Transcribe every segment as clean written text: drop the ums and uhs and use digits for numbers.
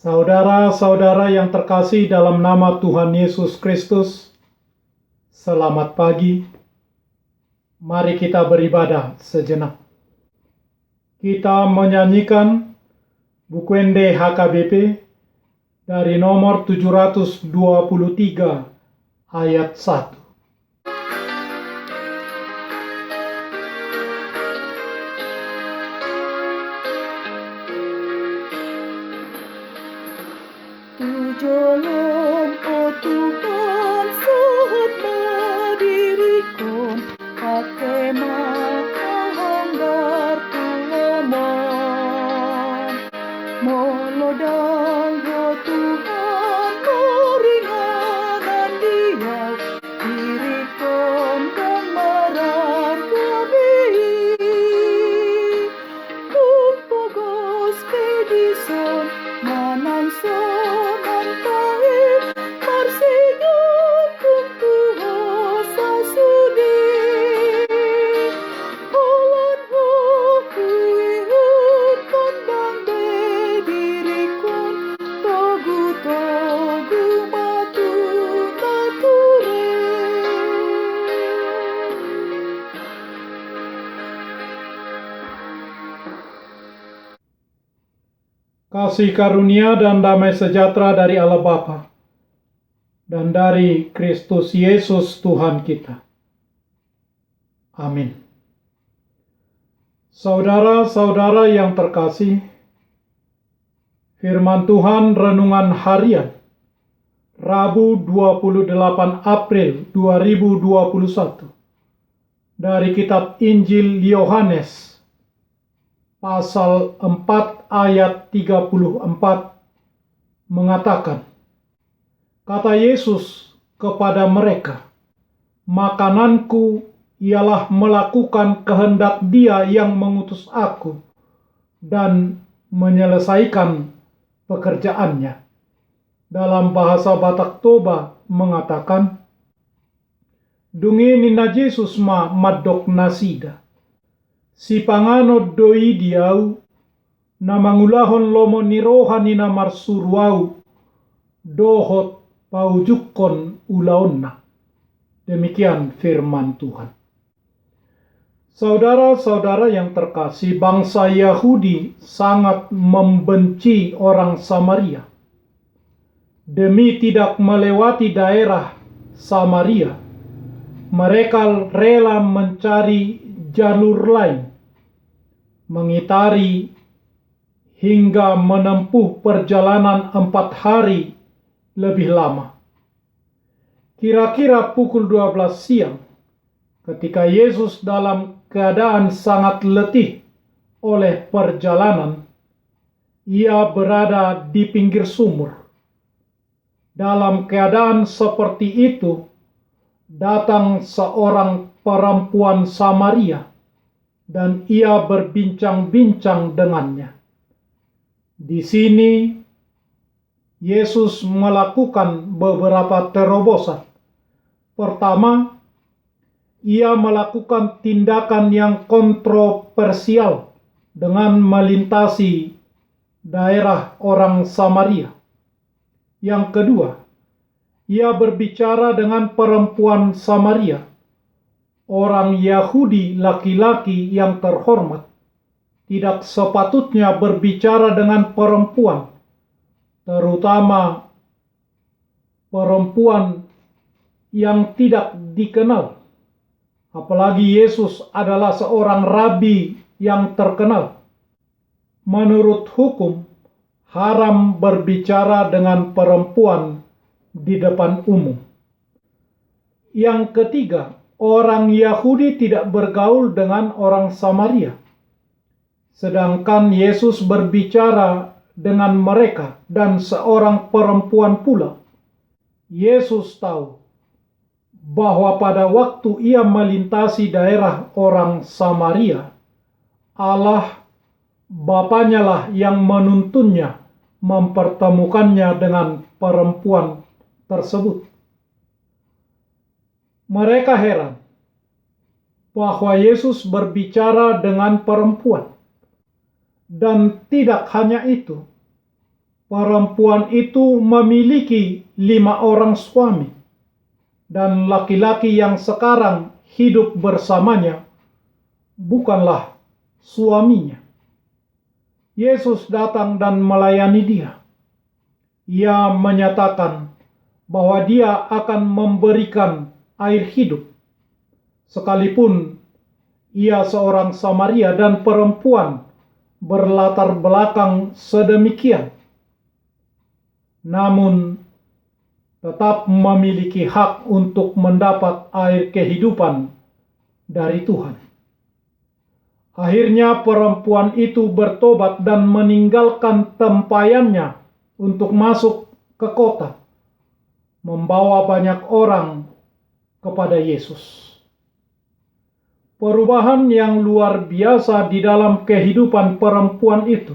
Saudara-saudara yang terkasih dalam nama Tuhan Yesus Kristus, selamat pagi. Mari kita beribadah sejenak. Kita menyanyikan Bukwende HKBP dari nomor 723 ayat 1. Tolong, oh Tuhan, sehingga diriku pakai menganggar tulaman. Molodang, oh Tuhan, keringanan dia, diriku dan merar gabi. Kupogos pedison, mananson, Kasih karunia dan damai sejahtera dari Allah Bapa dan dari Kristus Yesus Tuhan kita. Amin. Saudara-saudara yang terkasih, firman Tuhan renungan harian Rabu 28 April 2021 dari kitab Injil Yohanes pasal 4 ayat 34 mengatakan, kata Yesus kepada mereka, makananku ialah melakukan kehendak Dia yang mengutus aku dan menyelesaikan pekerjaannya. Dalam bahasa Batak Toba mengatakan, dungi nina Yesus ma madok nasida. Si pangano doi diau, na mangulahon lomo nirohan nina marsuruau, dohot paujukon ulaonna. Demikian firman Tuhan. Saudara-saudara yang terkasih, bangsa Yahudi sangat membenci orang Samaria. Demi tidak melewati daerah Samaria, mereka rela mencari jalur lain, mengitari hingga menempuh perjalanan 4 hari lebih lama. Kira-kira pukul 12 siang, ketika Yesus dalam keadaan sangat letih oleh perjalanan, ia berada di pinggir sumur. Dalam keadaan seperti itu, datang seorang perempuan Samaria dan ia berbincang-bincang dengannya. Di sini Yesus melakukan beberapa terobosan. Pertama, ia melakukan tindakan yang kontroversial dengan melintasi daerah orang Samaria. Yang kedua, ia berbicara dengan perempuan Samaria, orang Yahudi laki-laki yang terhormat. Tidak sepatutnya berbicara dengan perempuan, terutama perempuan yang tidak dikenal. Apalagi Yesus adalah seorang rabi yang terkenal. Menurut hukum, haram berbicara dengan perempuan di depan umum. Yang ketiga, orang Yahudi tidak bergaul dengan orang Samaria. Sedangkan Yesus berbicara dengan mereka dan seorang perempuan pula. Yesus tahu bahwa pada waktu ia melintasi daerah orang Samaria, Allah Bapanya lah yang menuntunnya mempertemukannya dengan perempuan tersebut. Mereka heran bahwa Yesus berbicara dengan perempuan. Dan tidak hanya itu, perempuan itu memiliki 5 orang suami, dan laki-laki yang sekarang hidup bersamanya bukanlah suaminya. Yesus datang dan melayani dia. Ia menyatakan bahwa dia akan memberikan air hidup, sekalipun ia seorang Samaria dan perempuan berlatar belakang sedemikian, namun tetap memiliki hak untuk mendapat air kehidupan dari Tuhan. Akhirnya perempuan itu bertobat dan meninggalkan tempayannya untuk masuk ke kota, membawa banyak orang kepada Yesus. Perubahan yang luar biasa di dalam kehidupan perempuan itu.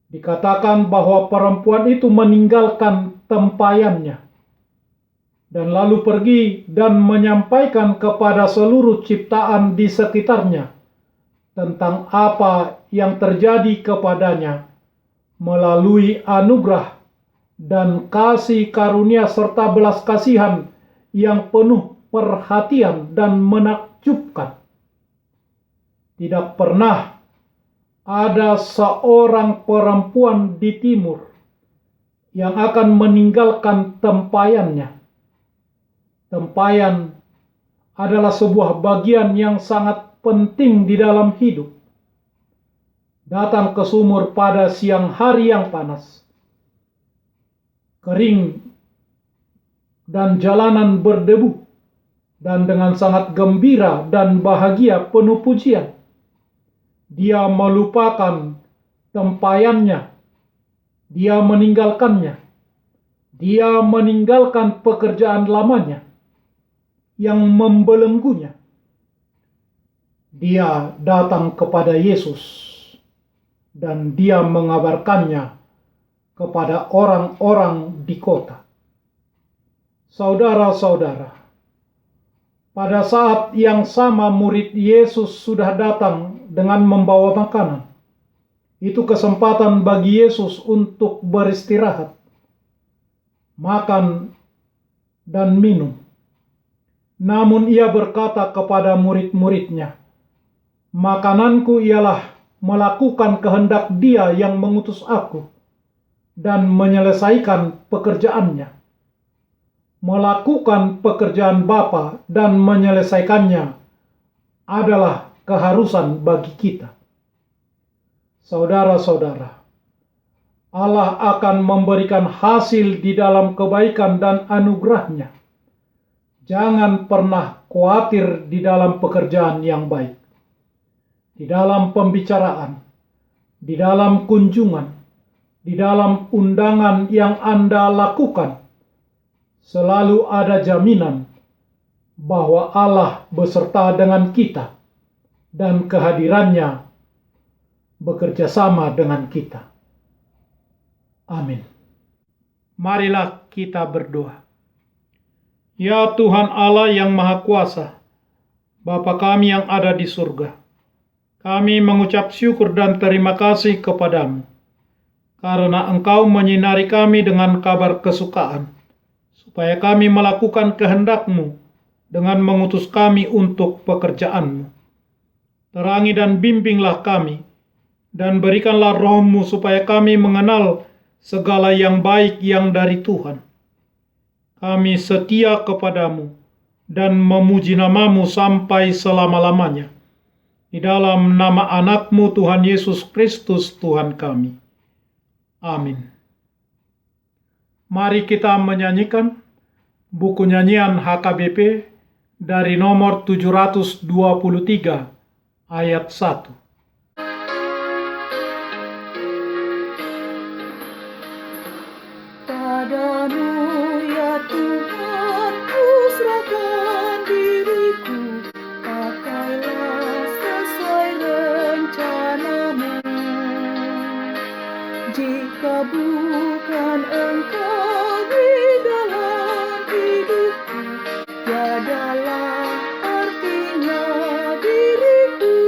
Dikatakan bahwa perempuan itu meninggalkan tempayannya dan lalu pergi dan menyampaikan kepada seluruh ciptaan di sekitarnya tentang apa yang terjadi kepadanya melalui anugerah dan kasih karunia serta belas kasihan yang penuh perhatian dan menakjubkan. Tidak pernah ada seorang perempuan di timur yang akan meninggalkan tempayannya. Tempayan adalah sebuah bagian yang sangat penting di dalam hidup. Datang ke sumur pada siang hari yang panas, kering, dan jalanan berdebu, dan dengan sangat gembira dan bahagia penuh pujian, dia melupakan tempayannya, dia meninggalkannya, dia meninggalkan pekerjaan lamanya yang membelenggunya. Dia datang kepada Yesus dan dia mengabarkannya kepada orang-orang di kota. Saudara-saudara, pada saat yang sama murid Yesus sudah datang dengan membawa makanan. Itu kesempatan bagi Yesus untuk beristirahat, makan dan minum. Namun ia berkata kepada murid-muridnya, "Makananku ialah melakukan kehendak Dia yang mengutus aku dan menyelesaikan pekerjaannya." Melakukan pekerjaan Bapa dan menyelesaikannya adalah keharusan bagi kita. Saudara-saudara, Allah akan memberikan hasil di dalam kebaikan dan anugerahnya. Jangan pernah khawatir di dalam pekerjaan yang baik, di dalam pembicaraan, di dalam kunjungan, di dalam undangan yang Anda lakukan. Selalu ada jaminan bahwa Allah beserta dengan kita dan kehadirannya bekerja sama dengan kita. Amin. Marilah kita berdoa. Ya Tuhan Allah yang Maha Kuasa, Bapa kami yang ada di surga, kami mengucap syukur dan terima kasih kepadamu, karena Engkau menyinari kami dengan kabar kesukaan, supaya kami melakukan kehendak-Mu dengan mengutus kami untuk pekerjaan-Mu. Terangi dan bimbinglah kami, dan berikanlah Roh-Mu supaya kami mengenal segala yang baik yang dari Tuhan. Kami setia kepadamu dan memuji nama-Mu sampai selama-lamanya. Di dalam nama anak-Mu Tuhan Yesus Kristus Tuhan kami. Amin. Mari kita menyanyikan buku nyanyian HKBP dari nomor 723 ayat 1. Padamu ya Tuhan kuserahkan diriku, pakailah sesuai rencana-Mu. Jika bukan Engkau di dalam hidupku, tiadalah artinya diriku.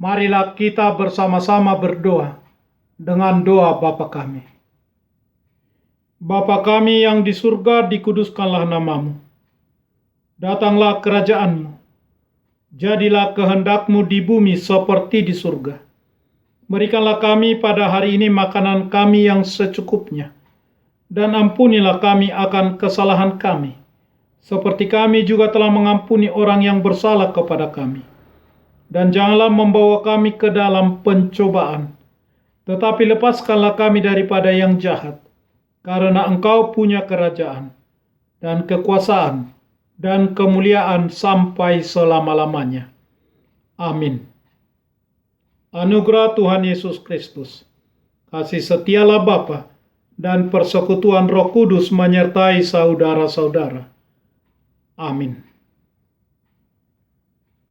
Marilah kita bersama-sama berdoa dengan doa Bapa kami. Bapa kami yang di surga, dikuduskanlah namamu. Datanglah kerajaanmu. Jadilah kehendak-Mu di bumi seperti di surga. Berikanlah kami pada hari ini makanan kami yang secukupnya. Dan ampunilah kami akan kesalahan kami, seperti kami juga telah mengampuni orang yang bersalah kepada kami. Dan janganlah membawa kami ke dalam pencobaan, tetapi lepaskanlah kami daripada yang jahat. Karena Engkau punya kerajaan, dan kekuasaan, dan kemuliaan sampai selama-lamanya. Amin. Anugerah Tuhan Yesus Kristus, kasih setialah Bapa, dan persekutuan Roh Kudus menyertai saudara-saudara. Amin.